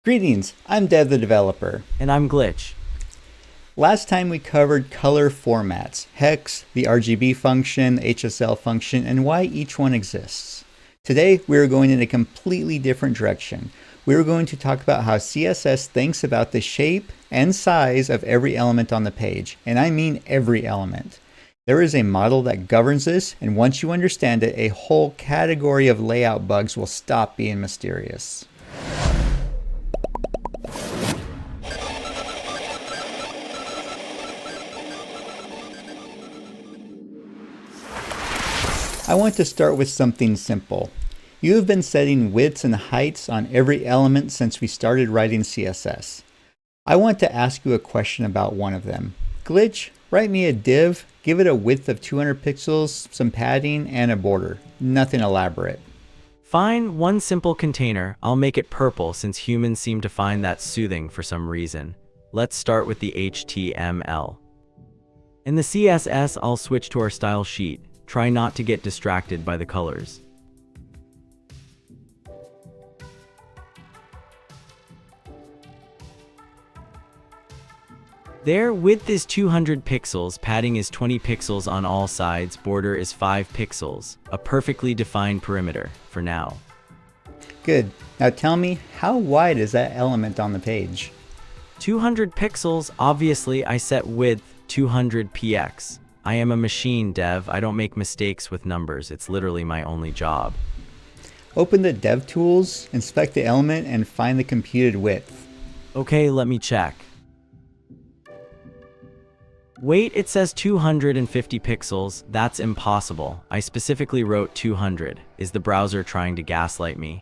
Greetings, I'm Dev the developer. And I'm Glitch. Last time we covered color formats, hex, the RGB function, HSL function, and why each one exists. Today we're going in a completely different direction. We're going to talk about how CSS thinks about the shape and size of every element on the page, and I mean every element. There is a model that governs this, and once you understand it, a whole category of layout bugs will stop being mysterious. I want to start with something simple. You have been setting widths and heights on every element since we started writing CSS. I want to ask you a question about one of them. Glitch, write me a div, give it a width of 200 pixels, some padding, and a border. Nothing elaborate. Fine, one simple container. I'll make it purple since humans seem to find that soothing for some reason. Let's start with the HTML. In the CSS, I'll switch to our style sheet. Try not to get distracted by the colors. There, width is 200 pixels, padding is 20 pixels on all sides, border is 5 pixels. A perfectly defined perimeter, for now. Good. Now tell me, how wide is that element on the page? 200 pixels, obviously I set width 200 px. I am a machine, Dev. I don't make mistakes with numbers. It's literally my only job. Open the Dev Tools, inspect the element, and find the computed width. Okay, let me check. Wait, it says 250 pixels. That's impossible. I specifically wrote 200. Is the browser trying to gaslight me?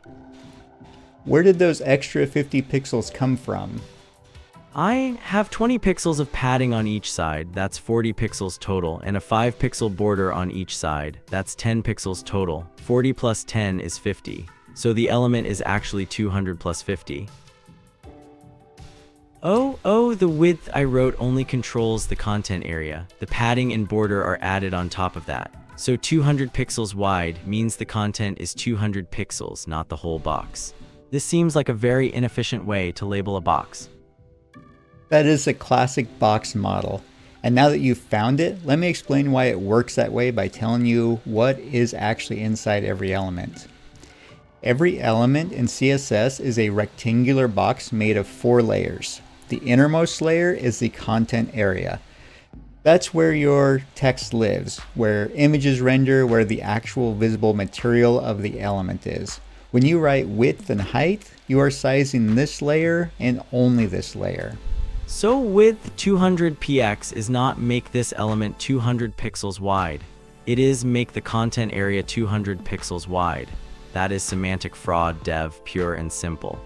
Where did those extra 50 pixels come from? I have 20 pixels of padding on each side, that's 40 pixels total, and a 5 pixel border on each side, that's 10 pixels total. 40 plus 10 is 50, so the element is actually 200 plus 50. Oh, the width I wrote only controls the content area. The padding and border are added on top of that. So 200 pixels wide means the content is 200 pixels, not the whole box. This seems like a very inefficient way to label a box. That is a classic box model. And now that you've found it, let me explain why it works that way by telling you what is actually inside every element. Every element in CSS is a rectangular box made of 4 layers. The innermost layer is the content area. That's where your text lives, where images render, where the actual visible material of the element is. When you write width and height, you are sizing this layer and only this layer. So width 200 px is not make this element 200 pixels wide. It is make the content area 200 pixels wide. That is semantic fraud, Dev, pure and simple.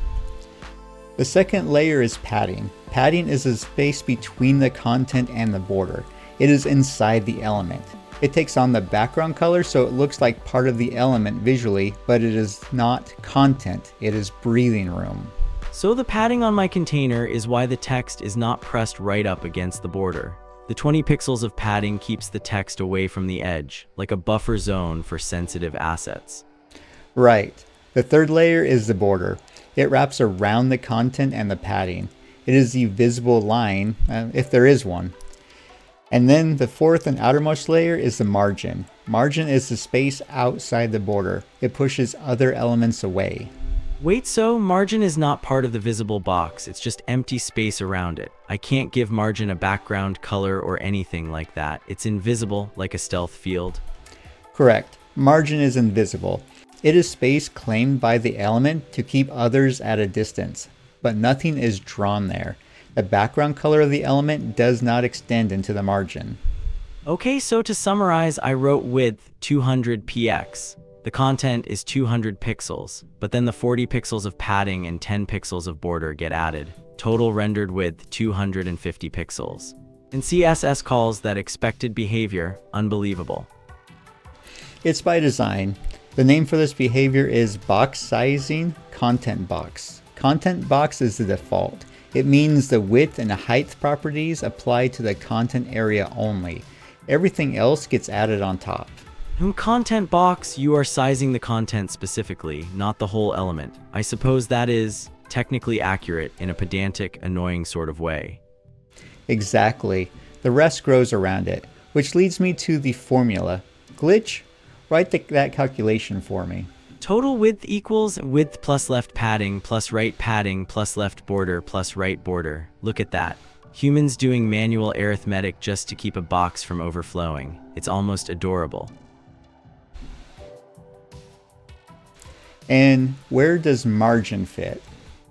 The second layer is padding. Padding is the space between the content and the border. It is inside the element. It takes on the background color so it looks like part of the element visually, but it is not content, it is breathing room. So the padding on my container is why the text is not pressed right up against the border. The 20 pixels of padding keeps the text away from the edge, like a buffer zone for sensitive assets. Right. The third layer is the border. It wraps around the content and the padding. It is the visible line, if there is one. And then the fourth and outermost layer is the margin. Margin is the space outside the border. It pushes other elements away. Wait, so margin is not part of the visible box, it's just empty space around it. I can't give margin a background color or anything like that. It's invisible, like a stealth field. Correct. Margin is invisible. It is space claimed by the element to keep others at a distance, but nothing is drawn there. The background color of the element does not extend into the margin. Okay, so to summarize, I wrote width 200 px. The content is 200 pixels, but then the 40 pixels of padding and 10 pixels of border get added. Total rendered width 250 pixels. And CSS calls that expected behavior unbelievable. It's by design. The name for this behavior is box sizing content box. Content box is the default. It means the width and height properties apply to the content area only. Everything else gets added on top. In content box, you are sizing the content specifically, not the whole element. I suppose that is technically accurate in a pedantic, annoying sort of way. Exactly. The rest grows around it, which leads me to the formula. Glitch, write that calculation for me. Total width equals width plus left padding plus left border plus right border. Look at that. Humans doing manual arithmetic just to keep a box from overflowing. It's almost adorable. And where does margin fit?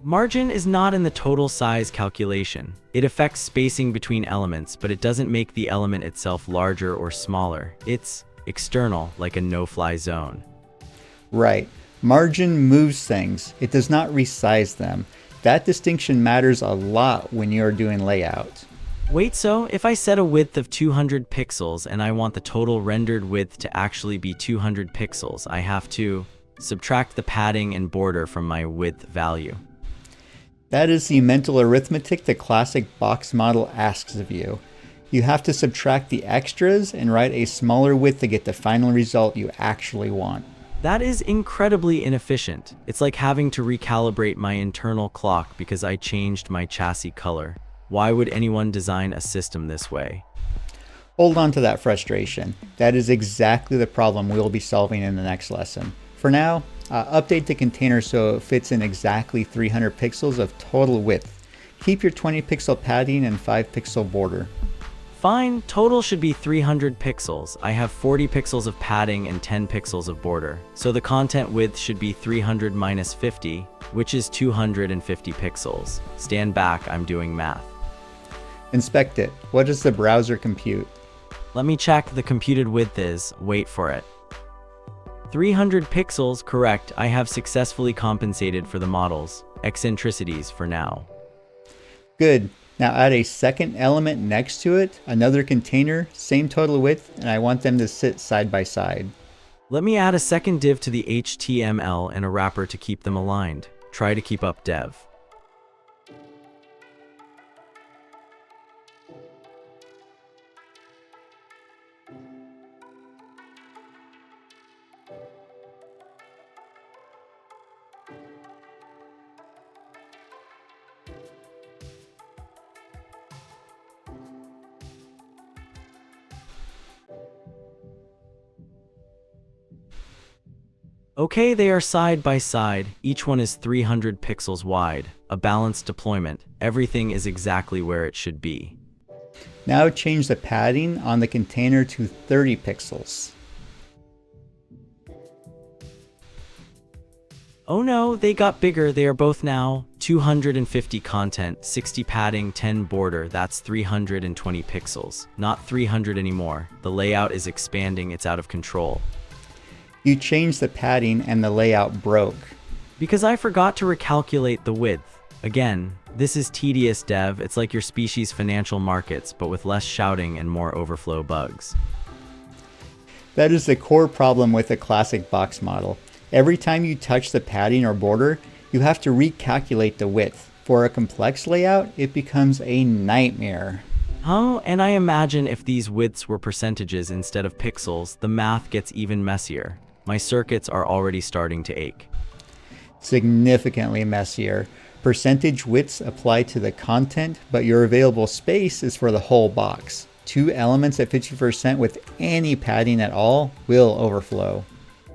Margin is not in the total size calculation. It affects spacing between elements, but it doesn't make the element itself larger or smaller. It's external, like a no-fly zone. Right. Margin moves things. It does not resize them. That distinction matters a lot when you are doing layout. Wait, so if I set a width of 200 pixels and I want the total rendered width to actually be 200 pixels, I have to subtract the padding and border from my width value. That is the mental arithmetic the classic box model asks of you. You have to subtract the extras and write a smaller width to get the final result you actually want. That is incredibly inefficient. It's like having to recalibrate my internal clock because I changed my chassis color. Why would anyone design a system this way? Hold on to that frustration. That is exactly the problem we'll be solving in the next lesson. For now, update the container so it fits in exactly 300 pixels of total width. Keep your 20 pixel padding and 5 pixel border. Fine, total should be 300 pixels. I have 40 pixels of padding and 10 pixels of border. So the content width should be 300 minus 50, which is 250 pixels. Stand back, I'm doing math. Inspect it. What does the browser compute? Let me check. The computed width is, wait for it, 300 pixels. Correct. I have successfully compensated for the model's eccentricities for now. Good. Now add a second element next to it, another container, same total width, and I want them to sit side by side. Let me add a second div to the HTML and a wrapper to keep them aligned. Try to keep up, dev. Okay, they are side by side. Each one is 300 pixels wide. A balanced deployment. Everything is exactly where it should be. Now change the padding on the container to 30 pixels. Oh no, they got bigger. They are both now 250 content, 60 padding, 10 border. That's 320 pixels. Not 300 anymore. The layout is expanding. It's out of control. You changed the padding and the layout broke. Because I forgot to recalculate the width. Again, this is tedious, dev. It's like your species' financial markets, but with less shouting and more overflow bugs. That is the core problem with the classic box model. Every time you touch the padding or border, you have to recalculate the width. For a complex layout, it becomes a nightmare. Oh, and I imagine if these widths were percentages instead of pixels, the math gets even messier. My circuits are already starting to ache. Significantly messier. Percentage widths apply to the content, but your available space is for the whole box. Two elements at 50% with any padding at all will overflow.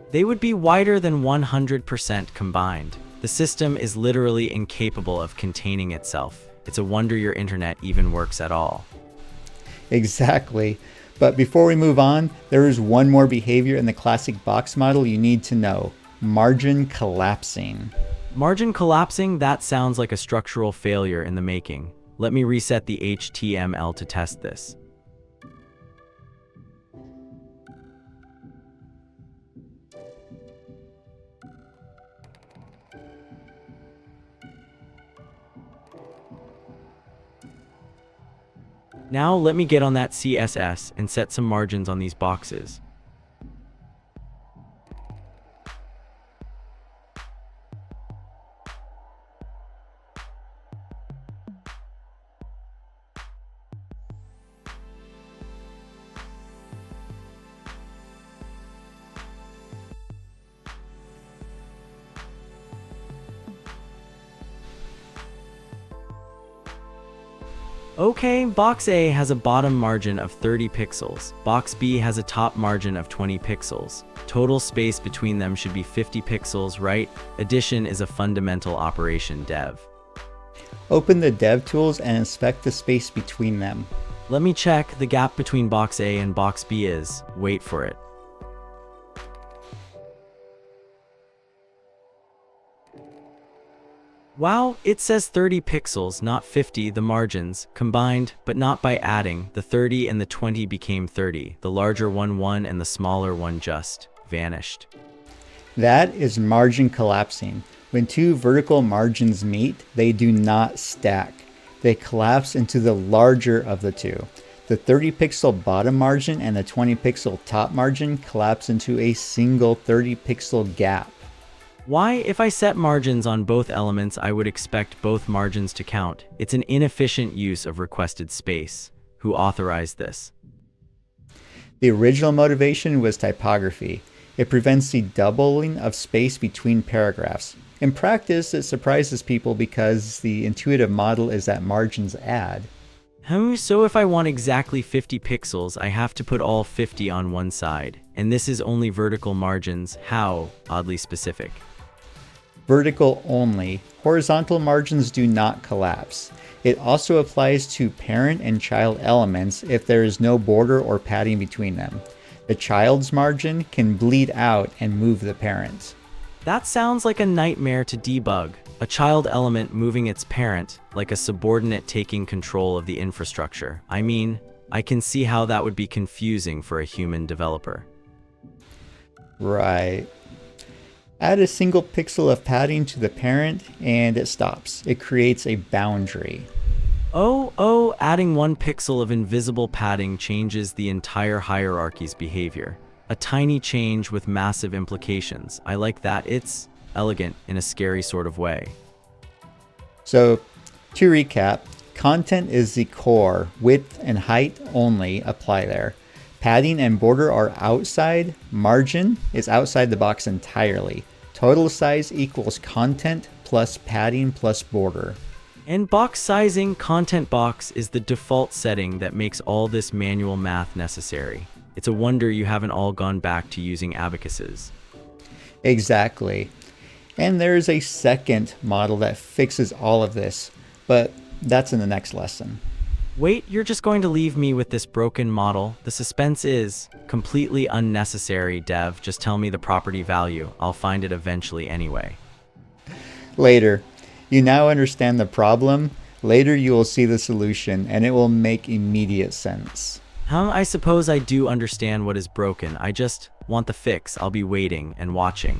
They would be wider than 100% combined. The system is literally incapable of containing itself. It's a wonder your internet even works at all. Exactly. But before we move on, there is one more behavior in the classic box model you need to know. Margin collapsing. Margin collapsing? That sounds like a structural failure in the making. Let me reset the HTML to test this. Now let me get on that CSS and set some margins on these boxes. Okay, box A has a bottom margin of 30 pixels. Box B has a top margin of 20 pixels. Total space between them should be 50 pixels, right? Addition is a fundamental operation, dev. Open the dev tools and inspect the space between them. Let me check. The gap between box A and box B is, wait for it. Wow, it says 30 pixels, not 50. The margins combined, but not by adding. The 30 and the 20 became 30. The larger one and the smaller one just vanished. That is margin collapsing. When two vertical margins meet, they do not stack. They collapse into the larger of the two. The 30 pixel bottom margin and the 20 pixel top margin collapse into a single 30 pixel gap. Why, if I set margins on both elements, I would expect both margins to count. It's an inefficient use of requested space. Who authorized this? The original motivation was typography. It prevents the doubling of space between paragraphs. In practice, it surprises people because the intuitive model is that margins add. So if I want exactly 50 pixels, I have to put all 50 on one side. And this is only vertical margins. How oddly specific. Vertical only. Horizontal margins do not collapse. It also applies to parent and child elements if there is no border or padding between them. The child's margin can bleed out and move the parent. That sounds like a nightmare to debug. A child element moving its parent, like a subordinate taking control of the infrastructure. I mean, I can see how that would be confusing for a human developer. Right. Add a single pixel of padding to the parent and it stops. It creates a boundary. Adding 1 pixel of invisible padding changes the entire hierarchy's behavior. A tiny change with massive implications. I like that. It's elegant in a scary sort of way. So, to recap, content is the core. Width and height only apply there. Padding and border are outside. Margin is outside the box entirely. Total size equals content plus padding plus border. And box sizing, content box, is the default setting that makes all this manual math necessary. It's a wonder you haven't all gone back to using abacuses. Exactly. And there is a second model that fixes all of this, but that's in the next lesson. Wait, you're just going to leave me with this broken model? The suspense is completely unnecessary, dev. Just tell me the property value. I'll find it eventually anyway. Later. You now understand the problem. Later you will see the solution, and it will make immediate sense. I suppose I do understand what is broken. I just want the fix. I'll be waiting and watching.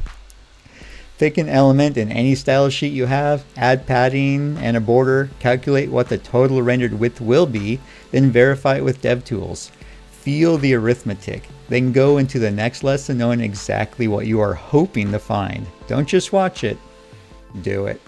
Pick an element in any style sheet you have, add padding and a border, calculate what the total rendered width will be, then verify it with DevTools. Feel the arithmetic, then go into the next lesson knowing exactly what you are hoping to find. Don't just watch it, do it.